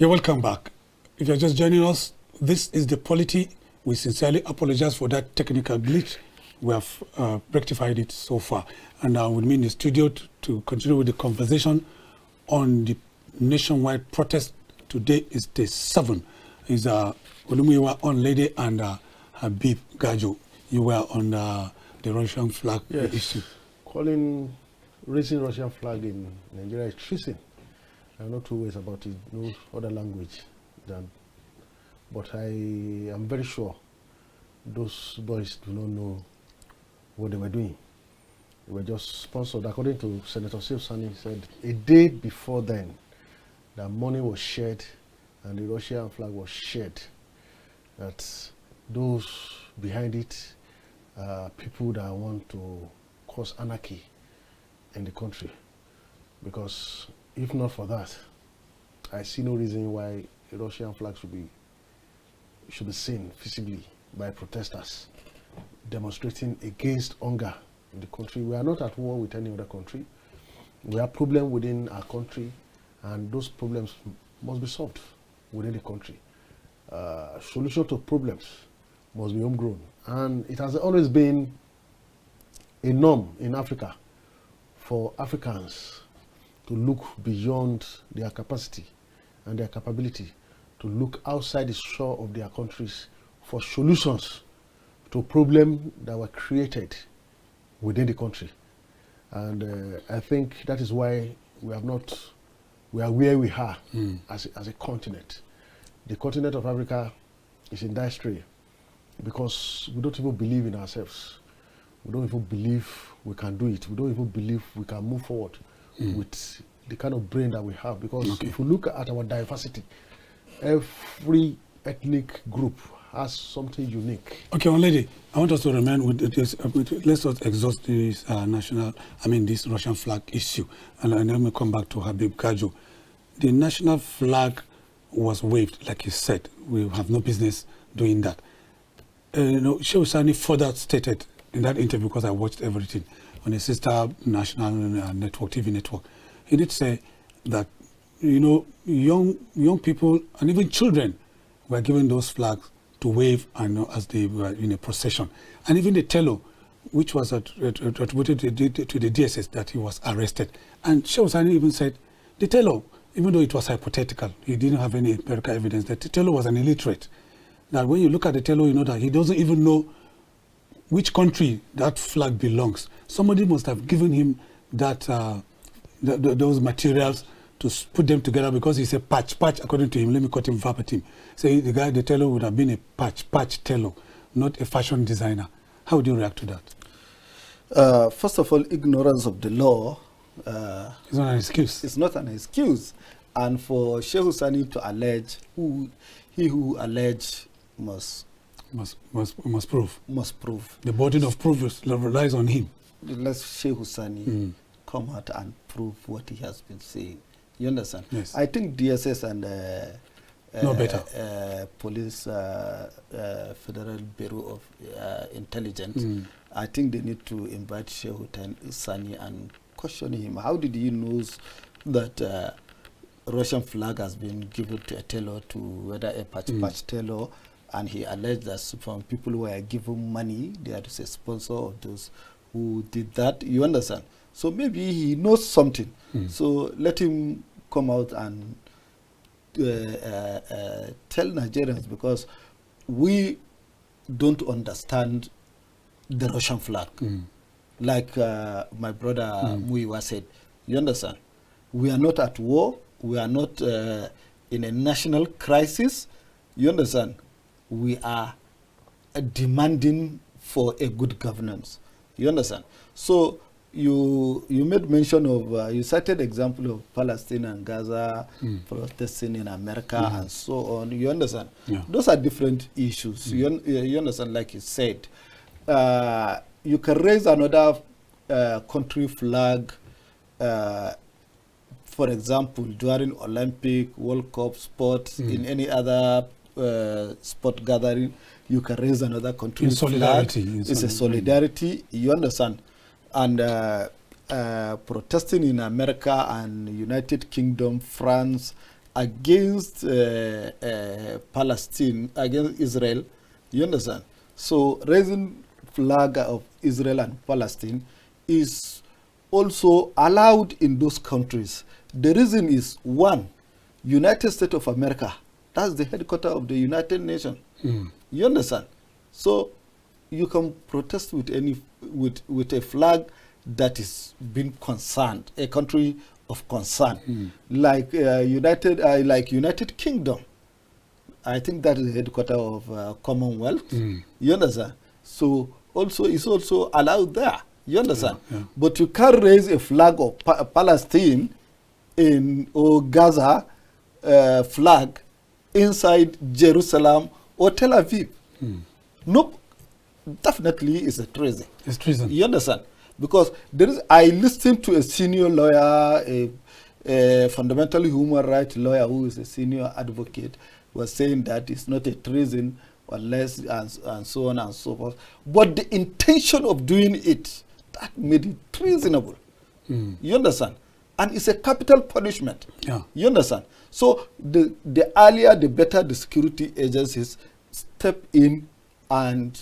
You're welcome back. If you're just joining us, this is the POLITY. We sincerely apologize for that technical glitch. We have rectified it so far. And with me in the studio to continue with the conversation on the nationwide protest. Today is day 7. Is Olumuyiwa, Onlede, and Habib Gajo. You were on the Russian flag issue. Raising Russian flag in Nigeria is treason. I have no two ways about it, no other language than. But I am very sure those boys do not know what they were doing. They were just sponsored. According to Senator Sani, said a day before then, that money was shared and the Russian flag was shared. That those behind it are people that want to cause anarchy in the country. Because if not for that, I see no reason why the Russian flag should be seen visibly by protesters demonstrating against hunger in the country. We are not at war with any other country. We have problems within our country, and those problems must be solved within the country. Solution to problems must be homegrown, and it has always been a norm in Africa for Africans to look beyond their capacity and their capability, to look outside the shore of their countries for solutions to problems that were created within the country. And I think that is why we are where we are as a continent. The continent of Africa is in dire strait because we don't even believe in ourselves. We don't even believe we can do it. We don't even believe we can move forward with the kind of brain that we have. Because if you look at our diversity, every ethnic group has something unique. Okay, Onlede, I want us to remain with this. Let's not exhaust this this Russian flag issue. And then we come back to Habib Gajo. The national flag was waved, like you said. We have no business doing that. Shehu Sani further stated in that interview, because I watched everything on a sister national network, TV network. He did say that young people and even children were given those flags to wave as they were in a procession. And even the tello, which was attributed to the DSS, that he was arrested. And Shehu Sani even said, the tello, even though it was hypothetical, he didn't have any empirical evidence, that the tello was an illiterate. That when you look at the tello, you know that he doesn't even know which country that flag belongs. Somebody must have given him that those materials to put them together, because he said patch, according to him. Let me quote him verbatim. Say the tailor would have been a patch tailor, not a fashion designer. How would you react to that? First of all, ignorance of the law. It's not an excuse. It's not an excuse. And for Shehu Sani to allege, he who allege must prove. Must prove. The burden of proof relies on him. Let Shehu Sani come out and prove what he has been saying. You understand? Yes. I think DSS and no better. Police Federal Bureau of Intelligence, I think they need to invite Shehu Sani and question him. How did he know that Russian flag has been given to a tailor, to whether a patch tailor, and he alleged that some people were given money, they are a sponsor of those who did that. You understand? So maybe he knows something. So let him come out and tell Nigerians, because we don't understand the Russian flag. Like my brother Muiwa said, you understand? We are not at war. We are not in a national crisis. You understand? We are demanding for a good governance. You understand? So you made mention of, you cited example of Palestine and Gaza protesting in America and so on. You understand? Yeah. Those are different issues. You understand, like you said. You can raise another country flag, for example, during Olympic, World Cup sports, in any other sport gathering, you can raise another country flag. It's a solidarity, you understand? And protesting in America and United Kingdom, France, against Palestine, against Israel. You understand? So raising flag of Israel and Palestine is also allowed in those countries. The reason is, one, United States of America, that's the headquarters of the United Nations. You understand? So you can protest with with a flag that is being concerned, a country of concern, like United Kingdom. I think that is the headquarters of Commonwealth. You understand? So also it's also allowed there. You understand? Yeah. But you can't raise a flag of Palestine or Gaza flag inside Jerusalem or Tel Aviv. No, definitely it's a treason. It's treason. You understand? Because I listened to a senior lawyer, a fundamental human rights lawyer who is a senior advocate, was saying that it's not a treason unless and so on and so forth. But the intention of doing it, that made it treasonable. You understand? And it's a capital punishment. Yeah. You understand? So the earlier, the better the security agencies step in and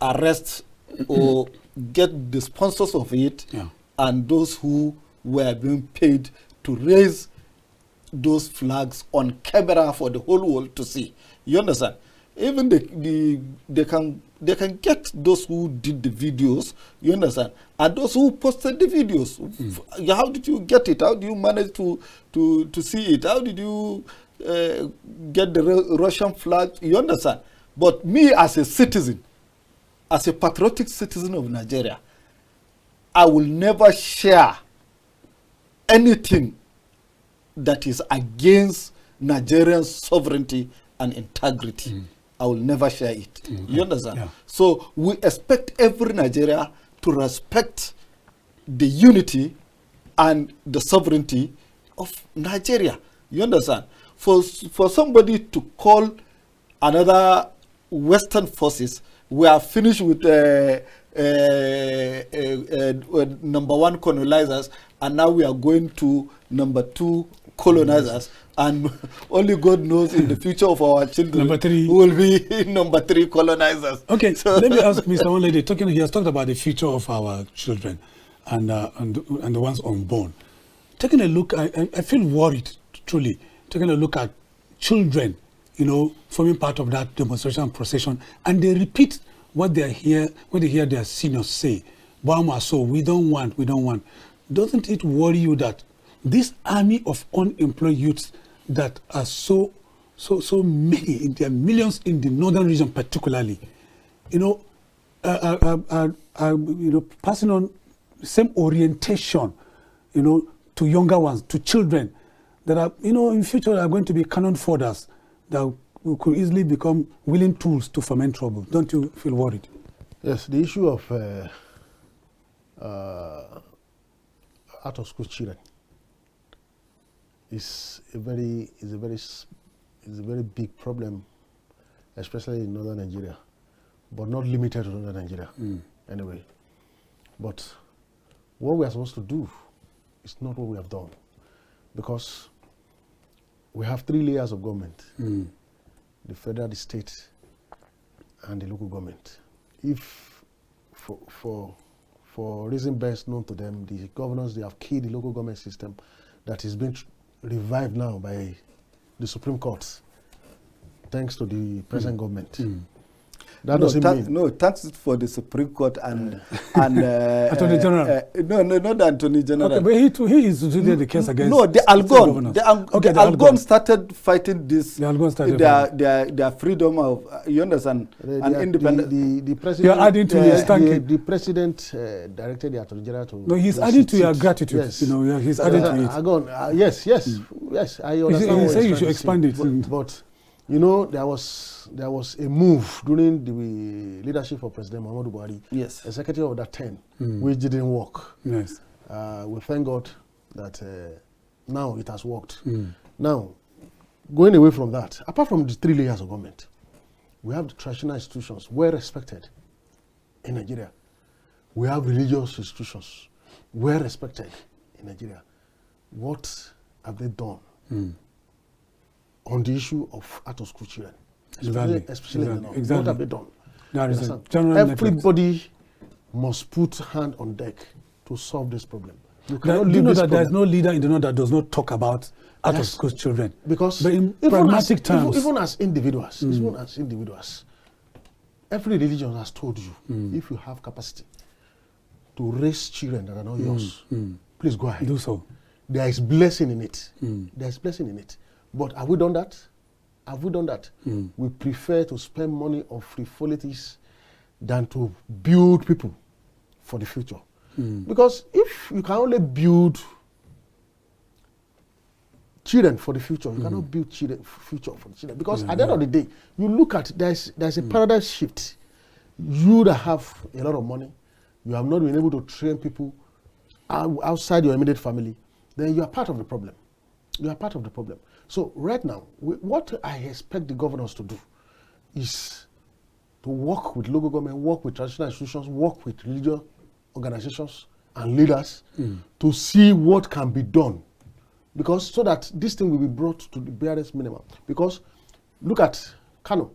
arrest or get the sponsors of it, and those who were being paid to raise those flags on camera for the whole world to see. You understand? Even they can get those who did the videos, you understand, and those who posted the videos. How did you get it? How do you manage to see it? How did you get the Russian flag? You understand? But me as a citizen, as a patriotic citizen of Nigeria, I will never share anything that is against Nigerian sovereignty and integrity. I will never share it. You understand? Yeah. So we expect every Nigeria to respect the unity and the sovereignty of Nigeria. You understand? For somebody to call another Western forces, we are finished with number one colonizers, and now we are going to number two colonizers, and only God knows in the future of our children who will be number three colonizers. Okay, so let me ask Mr. Onlede, he has talked about the future of our children and the ones unborn. Taking a look, I feel worried, truly, taking a look at children, forming part of that demonstration procession, and they repeat what they hear when they hear their seniors say, Bama, so we don't want. Doesn't it worry you that this army of unemployed youths that are so many, there are millions in the northern region particularly, are passing on the same orientation, to younger ones, to children that are, in future are going to be cannon fodders that could easily become willing tools to foment trouble. Don't you feel worried? Yes, the issue of out of school children is a very big problem, especially in northern Nigeria, but not limited to northern Nigeria. Anyway, but what we are supposed to do is not what we have done, because we have 3 layers of government: the federal, the state, and the local government. If for reason best known to them, the governors, they have killed the local government system that is being revived now by the Supreme Court, thanks to the present government. That doesn't mean... No, thanks for the Supreme Court and Attorney General. No, not the Attorney General. Okay, but he is doing the case against... No, the Algon. The Algon started fighting this. The Algon started their freedom of, you understand, and independence. The president... You're adding to his thanking. The president directed the Attorney General to... No, he's adding to your gratitude. Yes. He's adding to it. Algon, yes, I understand. He said you should expand it. But there was a move during the leadership of President Muhammadu Buhari, yes, executive of that 10, which didn't work. Yes. We thank God that now it has worked. Now, going away from that, apart from the 3 layers of government, we have the traditional institutions, well respected in Nigeria. We have religious institutions, well respected in Nigeria. What have they done on the issue of out-of-school children, especially in the north. Exactly. What have they done? There is a general Everybody must put hand on deck to solve this problem. You cannot do you leave know this that there is problem. no leader in the north that does not talk about out-of-school children? Because but in even pragmatic terms, even as individuals, every religion has told you, if you have capacity to raise children that are not yours, please go ahead. do so. There is blessing in it. There is blessing in it. But have we done that? Have we done that? We prefer to spend money on frivolities than to build people for the future. Because if you can only build children for the future, you cannot build future for the children. Because at the end of the day, you look at, there's a paradigm shift. You that have a lot of money, you have not been able to train people outside your immediate family, then you are part of the problem. You are part of the problem. So right now, what I expect the governors to do is to work with local government, work with traditional institutions, work with religious organizations and leaders to see what can be done. Because so that this thing will be brought to the barest minimum. Because look at Kano.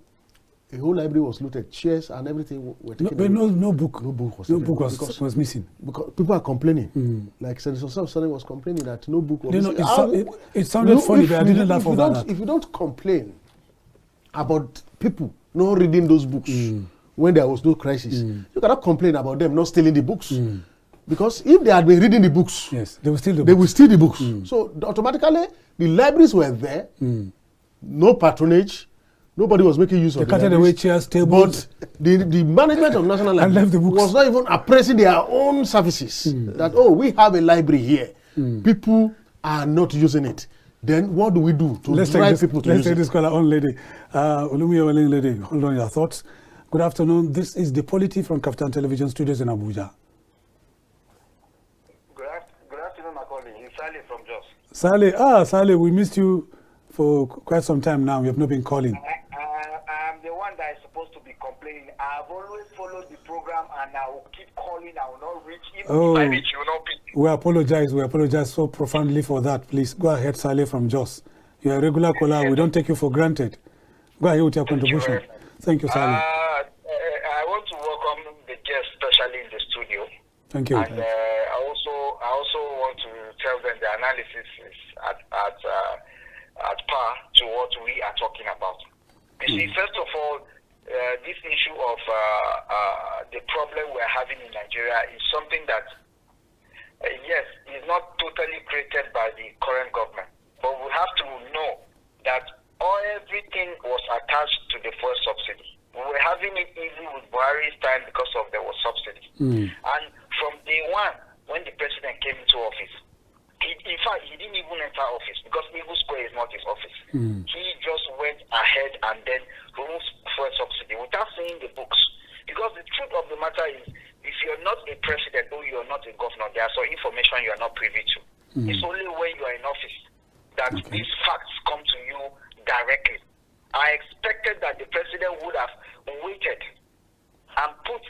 A whole library was looted, chairs and everything were taken away. No book. No book was No taken book away was missing. Because people are complaining. Like Senator Sani was complaining that no book was missing. It sounded funny, but I didn't laugh over that. If you don't complain about people not reading those books when there was no crisis, you cannot complain about them not stealing the books. Because if they had been reading the books, yes, they will steal the books. They will steal the books. So automatically, the libraries were there, no patronage, nobody was making use of the libraries. They carted away chairs, tables. But the management of National Library was not even appraising their own services. That, oh, we have a library here. People are not using it. Then what do we do to drive people to use it? Let's take this caller, Onlede. Olumuyiwa, Onlede, hold on your thoughts. Good afternoon. This is the POLITY from KAFTAN Television Studios in Abuja. Good afternoon, Maucauley. It's Saleh from Jos. Saleh, we missed you for quite some time now. We have not been calling. I'm the one that is supposed to be complaining. I've always followed the program and I will keep calling. I will not reach. Even if I reach, you will not pick. We apologize so profoundly for that. Please go ahead, Saleh from Jos. You're a regular caller. We don't take you for granted. Go ahead with your contribution. Thank you, Saleh. I want to welcome the guests, especially in the studio. Thank you. And I also want to tell them the analysis is at par to what we are talking about. You see, first of all, this issue of the problem we're having in Nigeria is something that, yes, is not totally created by the current government. But we have to know that everything was attached to the fuel subsidy. We were having it easy with Buhari's time because of there was subsidy. And from day one, when the president came into office, in fact, he didn't even enter office because Eagle Square is not his office. He just went ahead and then removed fuel subsidy without seeing the books. Because the truth of the matter is, if you're not a president or you're not a governor, there are some information you are not privy to. It's only when you are in office that these facts come to you directly. I expected that the president would have waited and put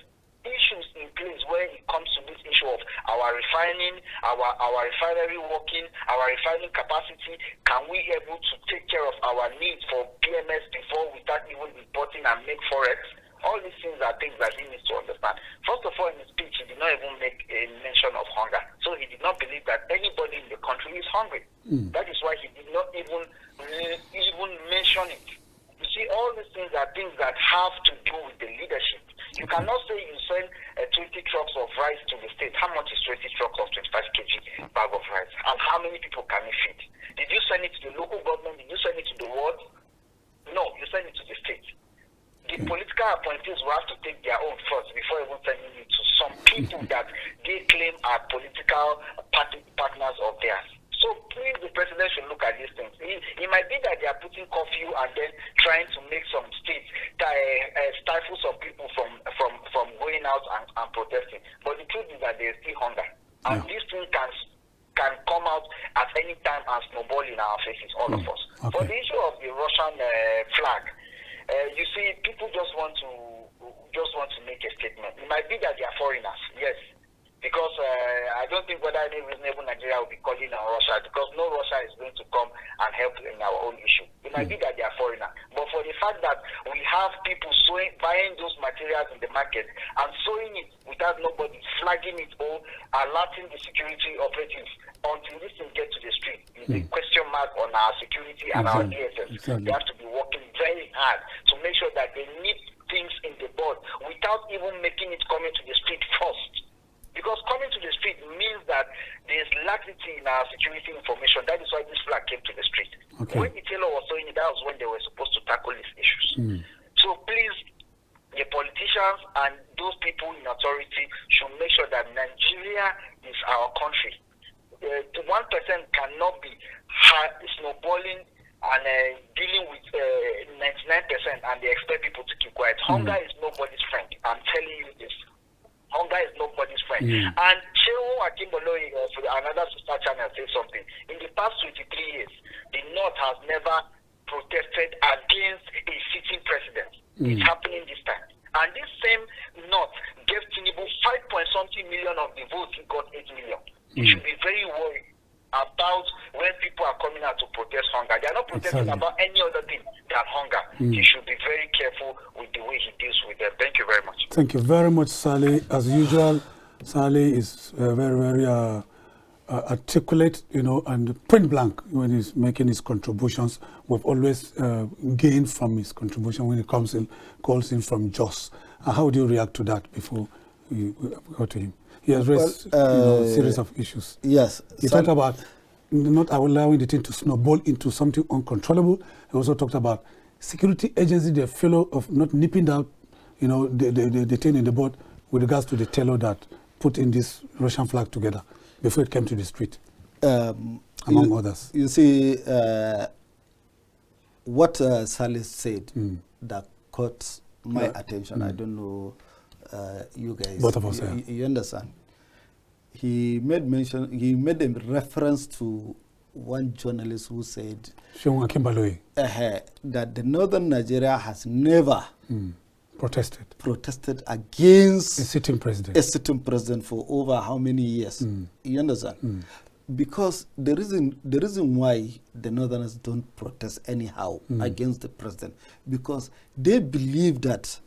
issues in place where it comes to this issue of our refining, our refinery working, our refining capacity. Can we able to take care of our needs for PMS before we start even importing and make forex? All these things are things that he needs to understand. First of all, in his speech, he did not even make a mention of hunger. So he did not believe that anybody in the country is hungry. That is why he did not even mention it. You see, all these things are things that have to do with the leadership. You cannot say you send 20 trucks of rice to the state. How much is 20 trucks of 25 kg bag of rice? And how many people can it feed? Did you send it to the local government? Did you send it to the world? No, you send it to the state. The political appointees will have to take their own first before even sending it to some people that they claim are political partners of theirs. So please, the president should look at these things. It might be that they are putting curfew and then trying to make some states stifle some people from going out and protesting. But the truth is that there is still hunger. And this thing can come out at any time and snowball in our faces, all of us. For the issue of the Russian flag, you see, people just want to make a statement. It might be that they are foreigners, yes. Because I don't think whether any reasonable Nigeria will be calling on Russia, because no Russia is going to come and help in our own issue. It might be that they are foreigner, but for the fact that we have people buying those materials in the market and sewing it without nobody flagging it or alerting the security operatives until this thing gets to the street, is a question mark on our security and our DSS. They have to be working very hard to make sure that they nip things in the bud without even making it coming to the street first. Because coming to the street means that there's laxity in our security information. That is why this flag came to the street. Okay. When the tailor was doing it, that was when they were supposed to tackle these issues. So please, the politicians and those people in authority should make sure that Nigeria is our country. The 1% cannot be snowballing and dealing with 99% and they expect people to keep quiet. Hunger is nobody's friend. I'm telling you this. Hunger is nobody's friend. And Chewo Akimboloyi, another sister channel, said something. In the past 23 years, the North has never protested against a sitting president. It's happening this time. And this same North gave Tinubu 5.something million of the votes. He got 8 million. You should be very worried about when people are coming out to protest hunger. They are not protesting about any other thing than hunger. He should be very careful with the way he deals with them. Thank you very much. Thank you very much, Sally. As usual, Sally is very, very articulate, and point blank when he's making his contributions. We've always gained from his contribution when he calls in from Jos. How do you react to that before we go to him? He has raised a series of issues. Yes. He talked about not allowing the thing to snowball into something uncontrollable. He also talked about security agency, their failure of not nipping out, the thing in the board with regards to the tailor that put in this Russian flag together before it came to the street, among others. You see, what Salis said that caught my attention. I don't know you guys. Both of us, you understand? He made a reference to one journalist who said that the northern Nigeria has never protested against a sitting president for over how many years. You understand? Because the reason why the northerners don't protest anyhow against the president, because they believe that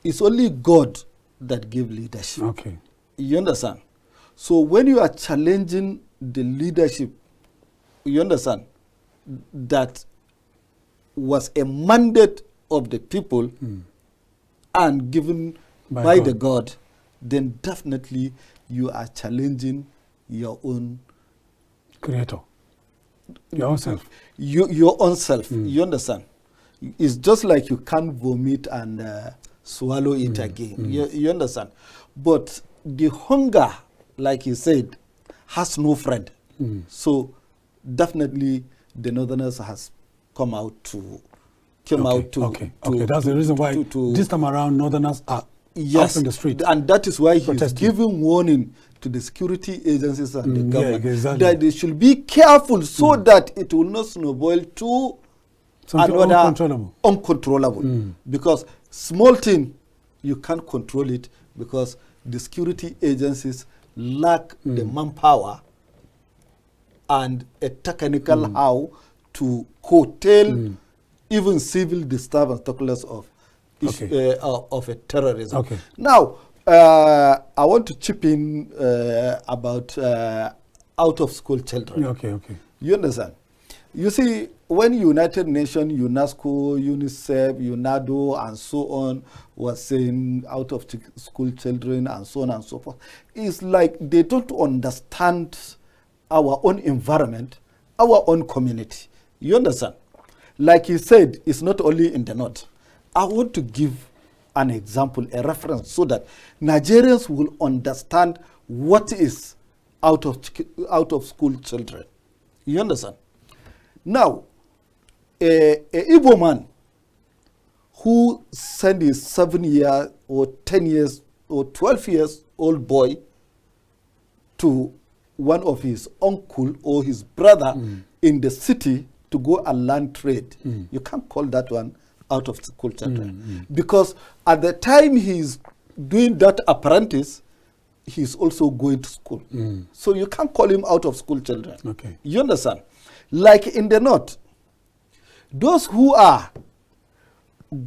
it's only God that gives leadership. Okay. You understand? So when you are challenging the leadership, you understand, that was a mandate of the people and given by the God, then definitely you are challenging your own creator, your own self. Your own self. You understand? It's just like you can't vomit and swallow it again. You understand? But the hunger, like you said, has no friend. So definitely the northerners has come out to Okay, that's the reason why this time around northerners are out in the street. And that is why he's giving warning to the security agencies and the government that they should be careful so that it will not snowball to something another uncontrollable. Because small thing, you can't control it because the security agencies lack the manpower and a technical how to curtail even civil disturbance, talk less of a terrorism. Okay. Now, I want to chip in about out-of-school children. Okay. You understand? You see, when United Nations, UNESCO, UNICEF, UNADO, and so on was saying out-of-school children and so on and so forth, it's like they don't understand our own environment, our own community. You understand? Like he said, it's not only in the north. I want to give an example, a reference, so that Nigerians will understand what is out of school children. You understand? Now, a Igbo man who sent his 7-year or 10 years or 12 years old boy to one of his uncle or his brother in the city to go and learn trade. You can't call that one out of school children. Because at the time he's doing that apprentice, he's also going to school. So you can't call him out of school children. Okay. You understand? Like in the north, those who are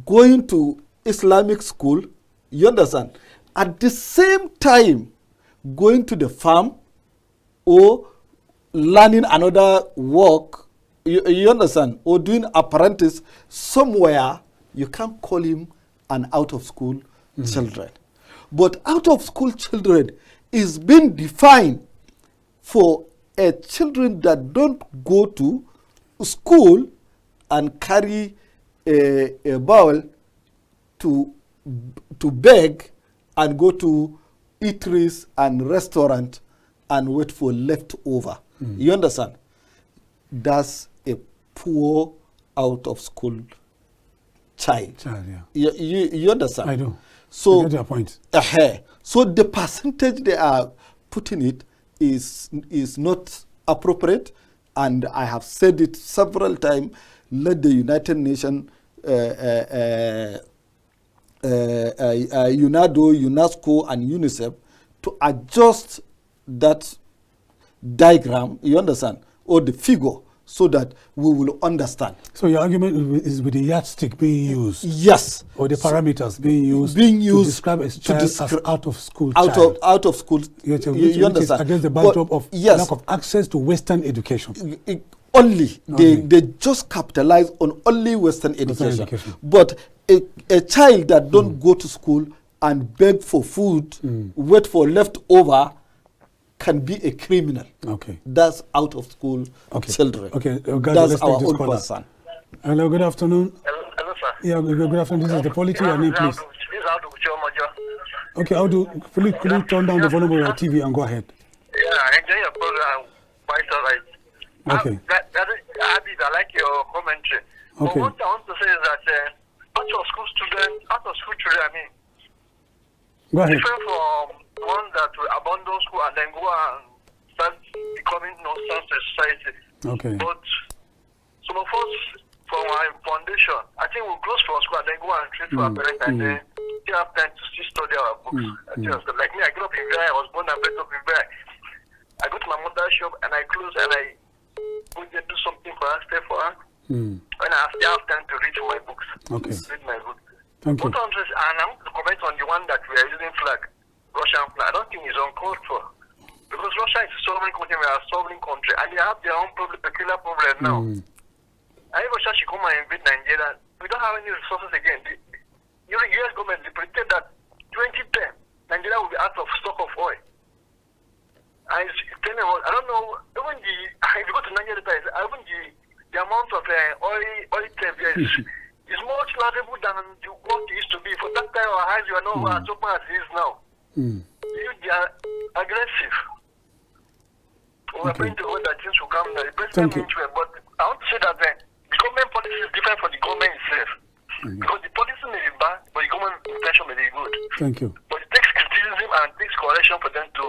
going to Islamic school, you understand, at the same time going to the farm or learning another work, you understand, or doing apprentice somewhere, you can't call him an out-of-school children. But out-of-school children is being defined for children that don't go to school and carry a bowl to beg and go to eateries and restaurant and wait for leftover. You understand? That's a poor out-of-school child. Yeah. You understand? I do. So, I get your point. So the percentage they are putting it is not appropriate, and I have said it several times. Let the United Nations, UNADO, UNESCO, and UNICEF to adjust that diagram, you understand, or the figure, so that we will understand. So your argument is with the yardstick being used? Yes. Or the parameters being used to describe a child as out-of-school child? Out of school. You understand? Against the backdrop of lack of access to Western education. Only. They just capitalize on only Western education. But a child that don't go to school and beg for food, wait for leftover, can be a criminal. Okay. That's out of school children. Okay. That's our own person. Hello, good afternoon. Hello, sir. Yeah, good afternoon. This is the POLITY. Your name, please. Okay, could you turn down the volume of your TV and go ahead? Yeah, I enjoy your program. Quite all right. Okay. Habib, I like your commentary. Okay. But what I want to say is that out-of-school children, I mean, Go ahead. different from one that will abandon school and then go and start becoming nonsense to society. Okay. But some of us from our foundation, I think we'll close from school and then go and treat for our parents and then still have time to still study our books. Like me, I grew up in Ghana, I was born and bred up in Ghana. I go to my mother's shop and I close and I go there do something for her, stay for her. When I still have time to read my books. Okay. Read my book. Thank you. And I'm going to comment on the one that we are using flag, Russian flag. I don't think it's uncalled for. Because Russia is a sovereign country, we are a sovereign country, and they have their own peculiar problem now. And if Russia should come and invade Nigeria, we don't have any resources again. The US government, they pretend that 2010, Nigeria will be out of stock of oil. And it's telling us, I don't know, even if you go to Nigeria, even the amount of oil theft is much larger than what it used to be. For that time, our eyes were not as open as it is now. They are aggressive. We're going to hold that things will come now. The president means well, but I want to say that the government policy is different from the government itself. Because the policy may be bad, but the government intention may be good. Thank you. But it takes criticism and takes correction for them to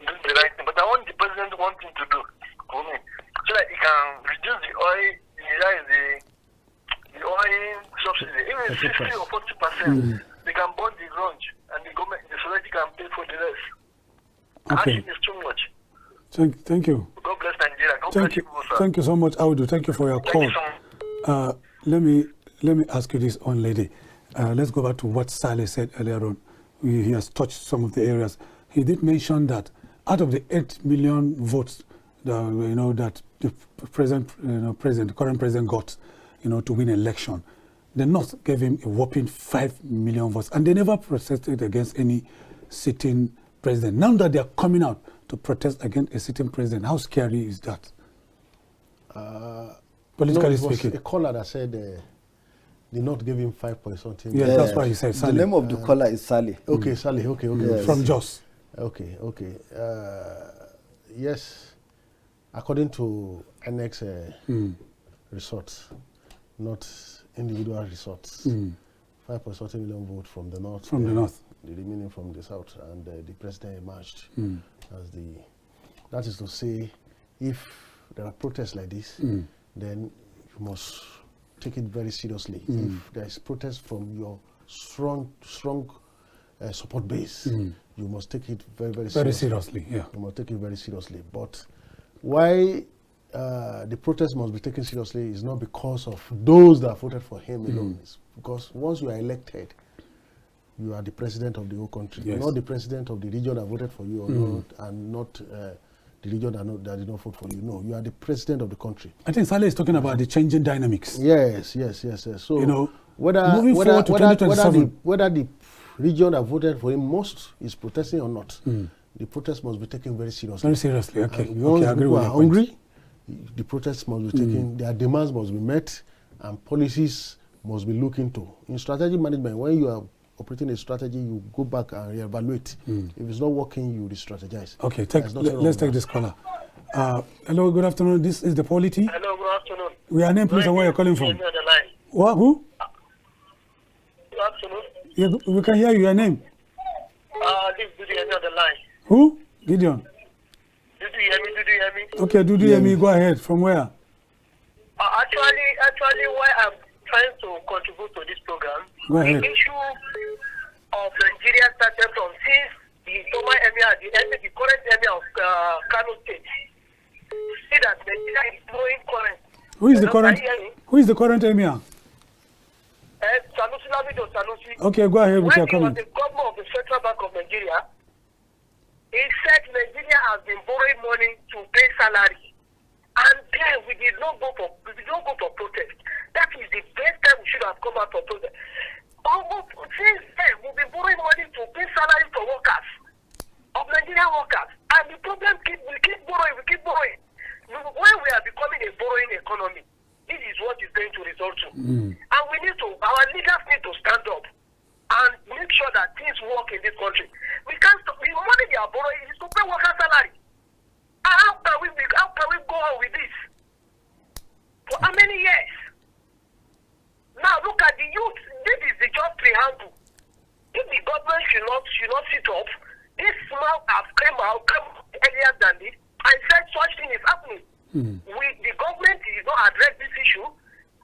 do the right thing. But I want the president one thing to do for me, so that he can reduce the oil, the oil subsidy. Even 60 or 40%, they can burn the grunge, and the government, the society can pay for the rest. Okay. It's too much. Thank you. God bless Nigeria. God Thank bless you. people, sir. Thank you so much, Audu. Thank you for your call. Thank you so much. Let me ask you this, Onlede. Let's go back to what Saleh said earlier on. He has touched some of the areas. He did mention that out of the 8 million votes, that the current president got, to win election, the North gave him a whopping 5 million votes, and they never protested against any sitting president. Now that they are coming out to protest against a sitting president, how scary is that? Politically speaking. A caller that said the North gave him 5 point something. Yeah, that's why he said Saleh. The name of the caller is Saleh. Okay, Saleh. Okay. Yes. From Jos. Okay. Yes, according to annex resorts, not individual resorts, 5 point something million vote from the North. From the North. The remaining from the South, and the president emerged as the. That is to say, if there are protests like this, then you must take it very seriously. If there is protest from your strong support base, you must take it very, very Very seriously. seriously, yeah. You must take it very seriously. But why the protest must be taken seriously is not because of those that voted for him alone. It's because once you are elected, you are the president of the whole country. Yes. You're not the president of the region that voted for you or not, and not the region that did not vote for you. No, you are the president of the country. I think Saleh is talking about the changing dynamics. Yes. So You know, whether moving forward to 2027. whether the region that voted for him most is protesting or not, the protest must be taken very seriously. Very seriously, okay. And once I agree people with are your point. hungry, the protests must be taken, their demands must be met, and policies must be looked into. In strategy management, when you are operating a strategy, you go back and reevaluate. If it's not working, you re-strategize. Okay, let's take this caller. Hello, good afternoon. This is the POLITY. Hello, good afternoon. Your name, please, and where you're calling from. On the line. What? Who? Good afternoon. Yeah, we can hear you. Your name? This is Dudu on the line. Who? Gideon. Did you hear me? Okay, Dudu Yemi, go ahead. From where? Actually, why I'm trying to contribute to this program, Go ahead. the issue of Nigeria started from since the former emir, the current emir of Kano State, see that Nigeria is growing current. Who is the current emir? Sanusi Lamido Sanusi. Okay, go ahead with your comment. When he was the governor of the Central Bank of Nigeria, he said Nigeria has been borrowing money to pay salary. And then we did not go for protest. That is the best time we should have come out for protest. Since then, we've been borrowing money to pay salary for workers, of Nigerian workers. And the problem we keep borrowing. When we are becoming a borrowing economy, this is what is going to result to. And we need to, our leaders need to stand up and make sure that things work in this country. We can't stop. The money they are borrowing is to pay worker salary. And how can we go on with this? For how many years? Now look at the youth. This is the just preamble. If the government should not sit up, this small have come earlier than this and said such thing is happening. The government is not address this issue.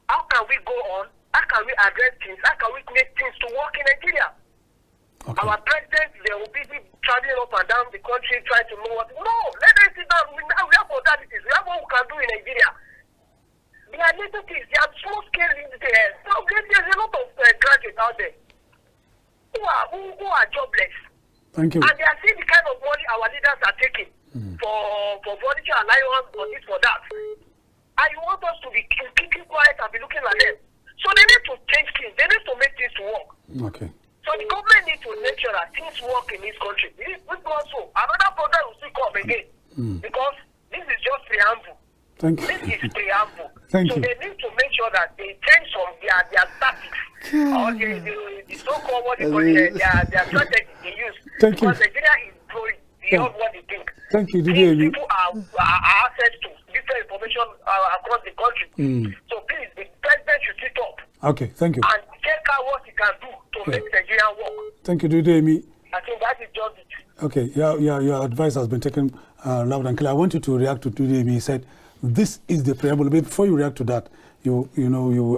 How can we go on? How can we address things? How can we make things to work in Nigeria? Okay. Our president, they will be traveling up and down the country trying to know what. No, let them sit down. We have modalities. We have what we can do in Nigeria. There are little things. There are small scale in there. So there's a lot of graduates out there who are jobless. Thank you. And they are seeing the kind of money our leaders are taking for voluntary allowance, for this, for that. And you want us to be keeping quiet and be looking at them. So they need to change things. They need to make things to work. Okay. So the government needs to make sure that things work in this country. This also, another program will still come again. Because this is just preamble. Thank you. This is preamble. Thank so you. they need to make sure that they change some their tactics. Or the so-called what they call their strategy they use. Thank you. Because Nigeria is growing beyond what they think. Thank you, These Dudu. people are access to different information across the country. So please, the president should sit up. Okay, thank you. And check out what he can do to make Nigeria work. Thank you, Dudu. I think that is just it. Okay, your advice has been taken loud and clear. I want you to react to Dudu. He said, this is the preamble. But before you react to that, you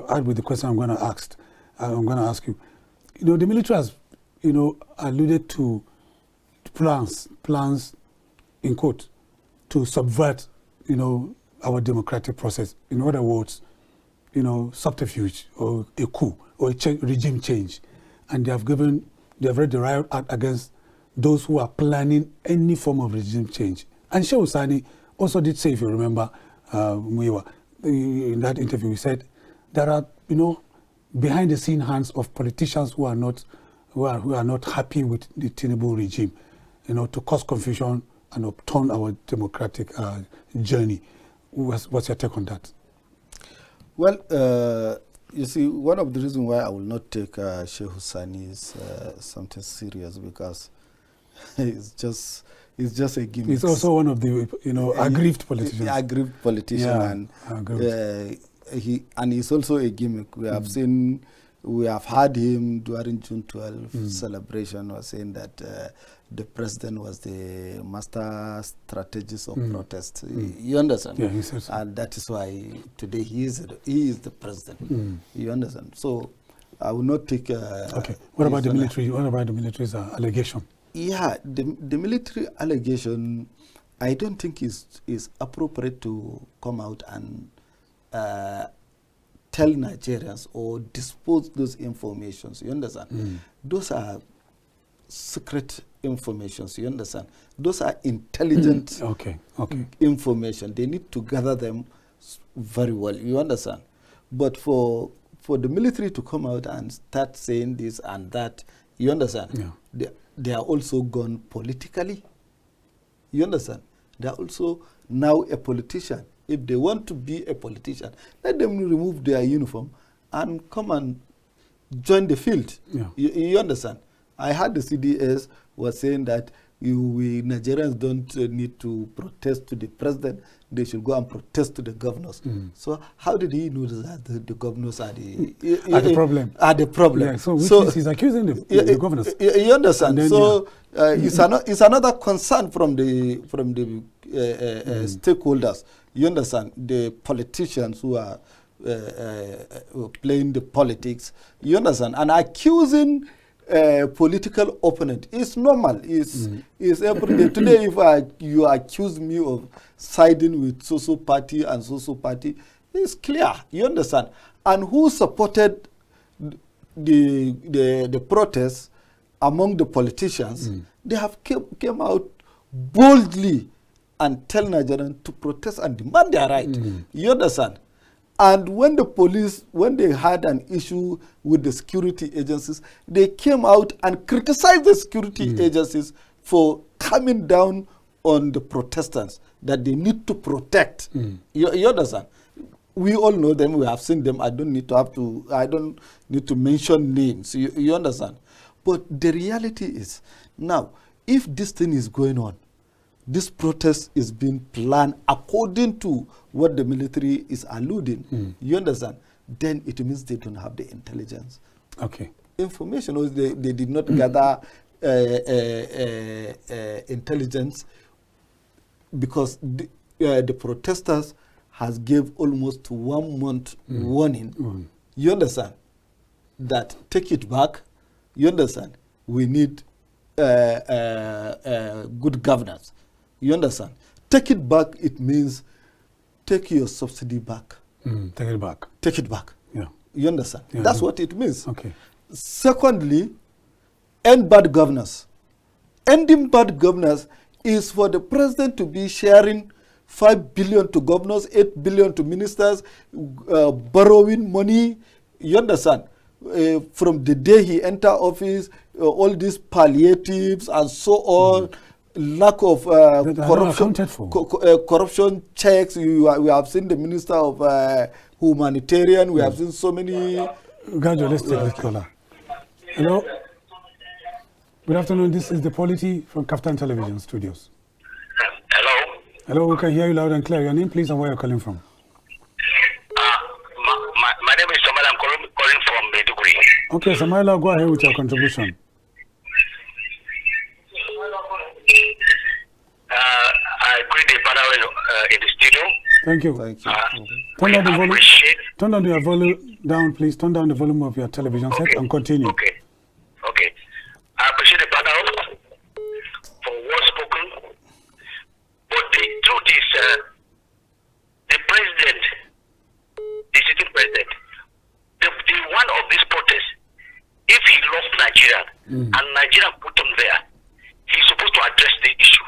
add with the question I'm going to ask. I'm going to ask you. The military has, alluded to plans in quote, to subvert, our democratic process. In other words, subterfuge or a coup or regime change, and they have read the riot act against those who are planning any form of regime change. And Shehu Sani also did say, if you remember, Muiwa, in that interview, he said there are, behind the scene hands of politicians who are not happy with the Tinubu regime, to cause confusion and upturn our democratic journey. What's your take on that? Well, you see, one of the reasons why I will not take Sheikh Hussaini is something serious, because it's just a gimmick. He's also one of the aggrieved politicians. Aggrieved politician, and he's also a gimmick. We have heard him during June 12 celebration was saying that the president was the master strategist of protest. You understand? Yeah, he said so. And that is why today he is the president. You understand? So I will not take. Okay. What about the military? What about the military's allegation? Yeah, the military allegation, I don't think is appropriate to come out and tell Nigerians or dispose those informations. You understand? Those are secret informations. You understand? Those are intelligent information. They need to gather them very well. You understand? But for the military to come out and start saying this and that, you understand? Yeah. They are also gone politically. You understand? They are also now a politician. If they want to be a politician, let them remove their uniform and come and join the field. Yeah. You understand? I heard the CDS was saying that we Nigerians don't need to protest to the president. They should go and protest to the governors. So how did he know that the governors are the problem? Are the problem? Yeah, so he's accusing the governors. You understand? Then, so it's another concern from the stakeholders. You understand? The politicians who are playing the politics. You understand? And accusing political opponent is normal. Is every day. Today, if you accuse me of siding with so party and so party, it's clear. You understand? And who supported the protests among the politicians? They have came out boldly and tell Nigerians to protest and demand their right. You understand? And when the police, when they had an issue with the security agencies, they came out and criticized the security agencies for coming down on the protesters that they need to protect. You understand? We all know them. We have seen them. I don't need to mention names. You understand? But the reality is, now, if this thing is going on, this protest is being planned according to what the military is alluding. You understand? Then it means they don't have the intelligence. Information, or they did not gather intelligence, because the protesters has gave almost 1 month warning. You understand? That take it back. You understand? We need good governance. You understand? Take it back, it means take your subsidy back. Take it back. Take it back. Yeah. You understand? Yeah, that's what it means. Okay. Secondly, end bad governance. Ending bad governance is for the president to be sharing 5 billion to governors, 8 billion to ministers, borrowing money. You understand? From the day he enter office, all these palliatives and so on. Lack of corruption checks. We have seen the Minister of Humanitarian. We have seen so many. Gajo, let's take this caller. Hello. Good afternoon. This is the POLITY from KAFTAN Television Studios. Hello. Hello. We can hear you loud and clear. Your name, please, and where you're calling from. My name is Samuel. I'm calling from Maiduguri. Okay, Samuel, go ahead with your contribution. I greet the panel in the studio. Thank you. Thank you. Turn down the volume. Turn down your volume down, please. Turn down the volume of your television set and continue. Okay. I appreciate the panel for what's spoken. But the truth is, the president, the sitting president, the one of these protests, if he loves Nigeria and Nigeria put him there, he's supposed to address the issue.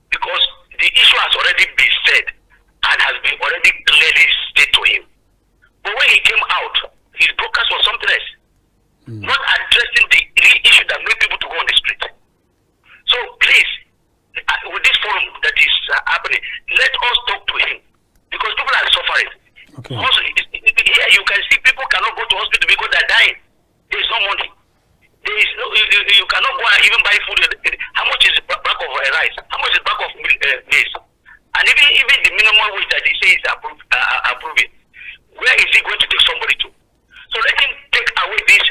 Because the issue has already been said and has been already clearly stated to him. But when he came out, his broadcast was something else. Not addressing the issue that made people to go on the street. So please, with this forum that is happening, let us talk to him. Because people are suffering. Also, here you can see people cannot go to hospital because they're dying. There is no money. There is no, you cannot go and even buy food. How much is the bag of rice? How much is the bag of maize? And even the minimum wage that they say is approving, where is he going to take somebody to? So let him take away this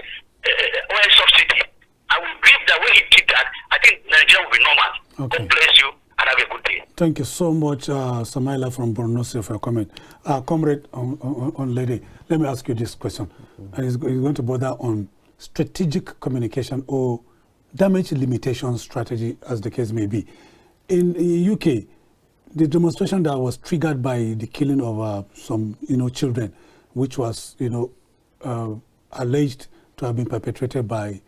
oil subsidy. I will believe that when he did that, I think Nigeria will be normal. God bless you and have a good day. Thank you so much, Samaila from Borno State, for your comment. Comrade Onlede, let me ask you this question. And it's going to bother on strategic communication or damage limitation strategy, as the case may be. In the UK, the demonstration that was triggered by the killing of some, children, which was, alleged to have been perpetrated by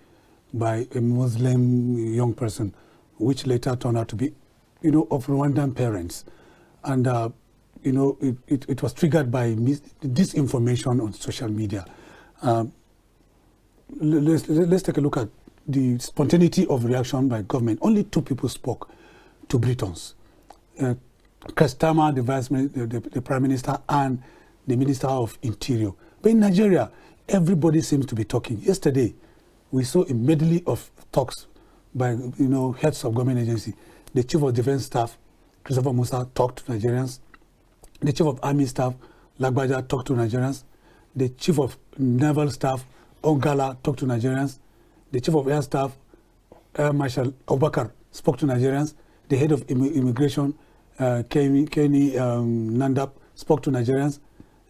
a Muslim young person, which later turned out to be, of Rwandan parents. And, it was triggered by disinformation on social media. Let's take a look at the spontaneity of reaction by government. Only 2 people spoke to Britons. Kastama, the Prime Minister, and the Minister of Interior. But in Nigeria, everybody seems to be talking. Yesterday, we saw a medley of talks by heads of government agency. The Chief of Defense Staff, Christopher Musa, talked to Nigerians. The Chief of Army Staff, Lagbaja, talked to Nigerians. The Chief of Naval Staff, Ongala, talked to Nigerians. The Chief of Air Staff, Air Marshal Obakar, spoke to Nigerians. The Head of Immigration, Kenny Nandap, spoke to Nigerians.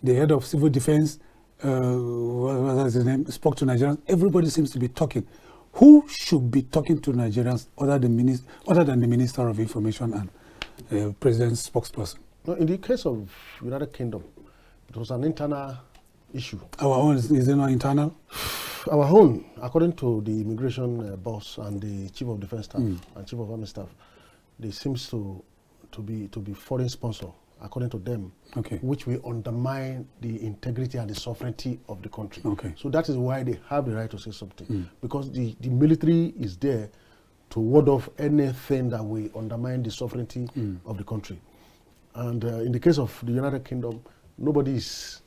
The Head of Civil Defense, what was his name, spoke to Nigerians. Everybody seems to be talking. Who should be talking to Nigerians other than the Minister of Information and President's spokesperson? No, in the case of United Kingdom, it was an internal issue. Our own, is it not internal? Our own, according to the immigration boss and the Chief of Defense Staff and Chief of Army Staff, they seems to be foreign sponsor, according to them, which will undermine the integrity and the sovereignty of the country. So that is why they have the right to say something, because the military is there to ward off anything that will undermine the sovereignty of the country. And in the case of the United Kingdom, nobody is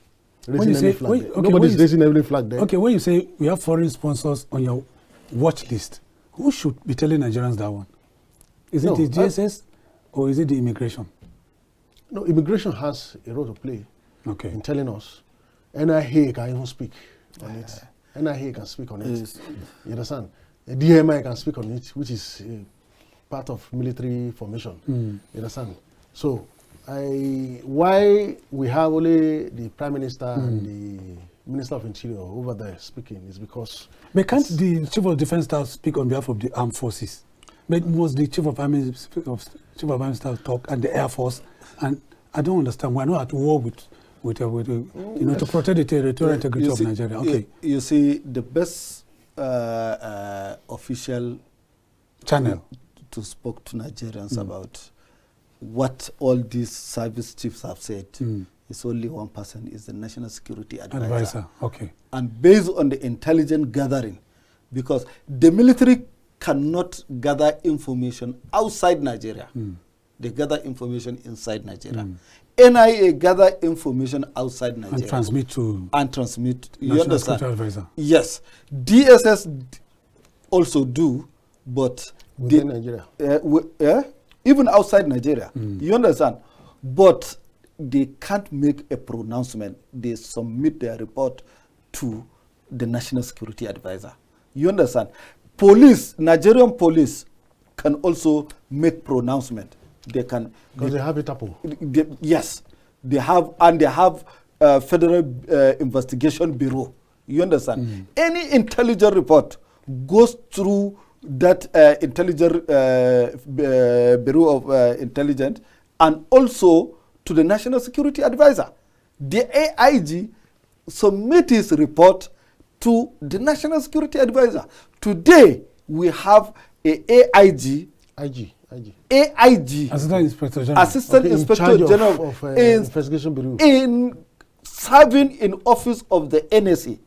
raising any flag there. Nobody's raising any flag there. Okay, when you say we have foreign sponsors on your watch list, who should be telling Nigerians that one? Is it the GSS or is it the immigration? No, immigration has a role to play in telling us. NIA can even speak on it. NIA can speak on it. You understand? The DMI can speak on it, which is part of military formation. You understand? So, why we have only the Prime Minister and the Minister of Interior over there speaking is because... But can't the Chief of Defense Staff speak on behalf of the armed forces? But must the Chief of Army Staff talk and the Air Force? And I don't understand. We're not at war to protect the territorial integrity of Nigeria. You see, the best official channel to speak to Nigerians about what all these service chiefs have said is only one person, is the National Security Advisor. And based on the intelligence gathering, because the military cannot gather information outside Nigeria. They gather information inside Nigeria. NIA gather information outside Nigeria. And transmit to... You understand? Advisor. Yes. DSS also do, but... Within Nigeria? Even outside Nigeria. You understand? But they can't make a pronouncement. They submit their report to the National Security Advisor. You understand? Nigerian police can also make pronouncement. They can... Because they have Interpol. Yes. They have Federal Investigation Bureau. You understand? Any intelligence report goes through that intelligence Bureau of Intelligence and also to the National Security Advisor. The AIG submit his report to the National Security Advisor. Today, we have a AIG, Assistant Inspector General, Inspector General of Investigation Bureau, in serving in office of the NSA.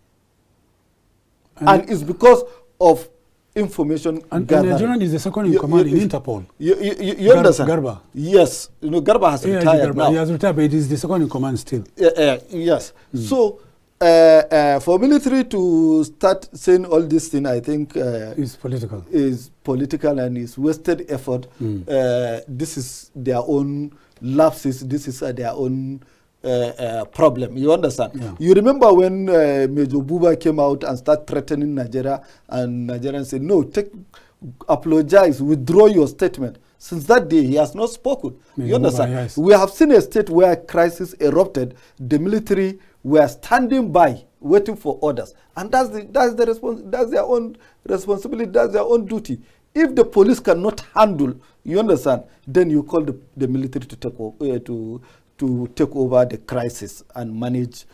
And it's because of information gathering. Nigerian is the second in command in Interpol. You understand? Garba. Yes. Garba has retired now. He has retired, but it is the second in command still. Yes. So, for military to start saying all this thing, I think it's political. Is political and is wasted effort. This is their own lapses. This is their own problem. You understand? Yeah. You remember when Major Buba came out and started threatening Nigeria, and Nigerians said, no, apologize, withdraw your statement. Since that day, he has not spoken. You understand? Yes. We have seen a state where crisis erupted. The military were standing by, waiting for orders, and that's their own responsibility, that's their own duty. If the police cannot handle, you understand, then you call the military to take over, to take over the crisis and manage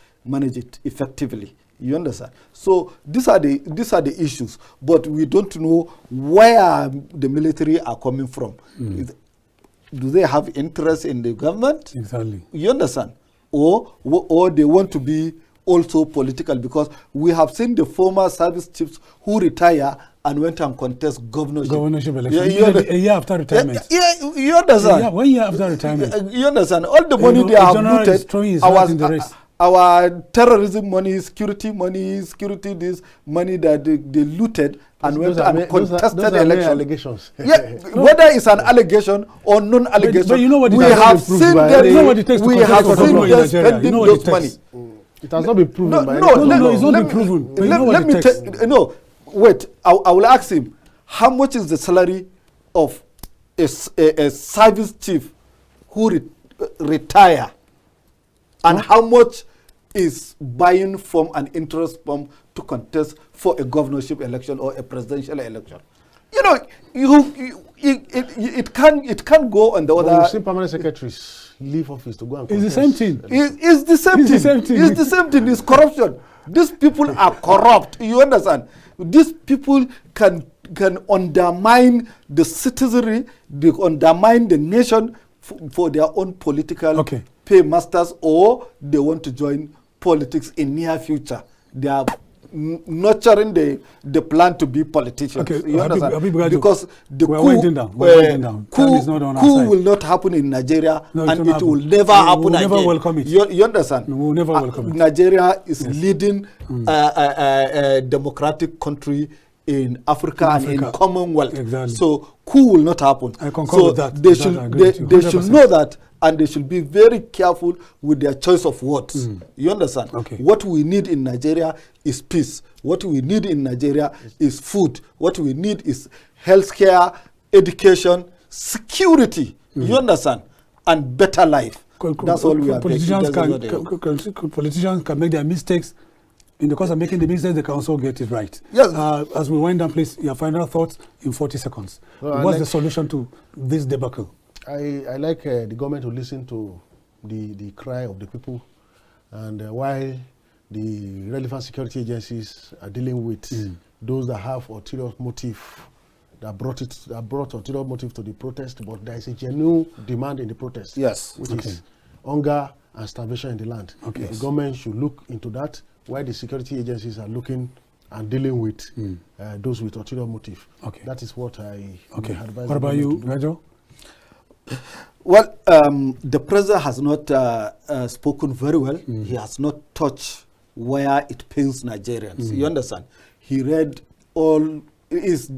it effectively. You understand? So these are the issues, but we don't know where the military are coming from. Do they have interest in the government? Exactly. You understand? Or they want to be also political, because we have seen the former service chiefs who retire and went and contest governorship election. A year after retirement. Yeah, you understand? Yeah, 1 year after retirement. You understand? All the money they have looted, our terrorism money, security this money that they looted and went and contested elections. Yeah, whether it's an allegation or non-allegation, but you know what we have seen them. We have seen them spending those money. It has not been proven. No, it's not been proven. Let me tell. No, wait. I will ask him, how much is the salary of a service chief who retire, and how much is buying from an interest firm to contest for a governorship election or a presidential election? You know, it can't go on the other. We've seen permanent secretaries leave office to go and contest. It's the same thing. It's the same thing. It's the same thing. It's corruption. These people are corrupt. You understand? These people can undermine the citizenry, they undermine the nation for their own political paymasters, or they want to join politics in near future. They are nurturing the plan to be politicians. Okay, you understand? Habib Gajo, because the coup will not happen in Nigeria, and it will never happen again. Never welcome it. You understand? We will never welcome it. Nigeria is leading a democratic country in Africa and in Commonwealth. Exactly. So coup will not happen. I concur with that. They should know that, and they should be very careful with their choice of words. You understand? Okay. What we need in Nigeria is peace. What we need in Nigeria is food. What we need is healthcare, education, security. You understand? And better life. That's all we are. Politicians can make their mistakes. In the course of making the mistakes, they can also get it right. Yes. As we wind down, please, your final thoughts in 40 seconds. Well, what's the solution to this debacle? I like the government to listen to the cry of the people, and while the relevant security agencies are dealing with those that have ulterior motive, that brought ulterior motive to the protest, but there is a genuine demand in the protest. Yes. Which is hunger and starvation in the land. Okay. The government should look into that, while the security agencies are looking and dealing with those with ulterior motive. Okay. That is what I advise. What about you, Gajo? Well, the president has not spoken very well. He has not touched where it pains Nigerians. You understand? He read all his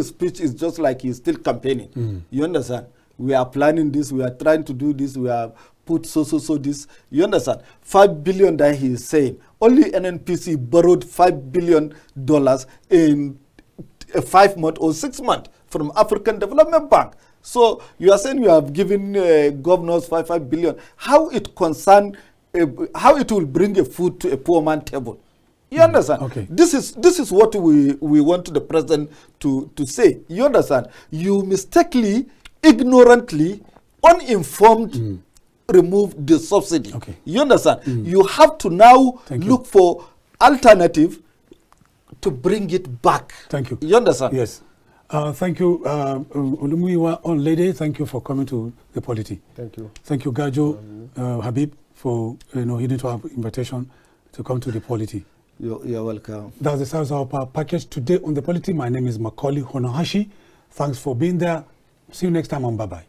speech is just like he's still campaigning. You understand? We are planning this, we are trying to do this, we are put so this. You understand? 5 billion that he is saying. Only NNPC borrowed $5 billion in 5 months or 6 months from African Development Bank. So you are saying you have given governors 5 billion. How it will bring a food to a poor man table? You understand? Okay. This is what we want the president to say. You understand? You mistakenly, ignorantly, uninformed remove the subsidy. Okay. You understand? You have to now look for alternative to bring it back. Thank you. You understand? Yes. Thank you, Olumuyiwa, Onlede. Thank you for coming to the POLITY. Thank you. Thank you, Gajo, Habib, for heeding to our invitation to come to the POLITY. You're welcome. That's the size of our package today on the POLITY. My name is Maucauley Hunohashi. Thanks for being there. See you next time on Bye Bye.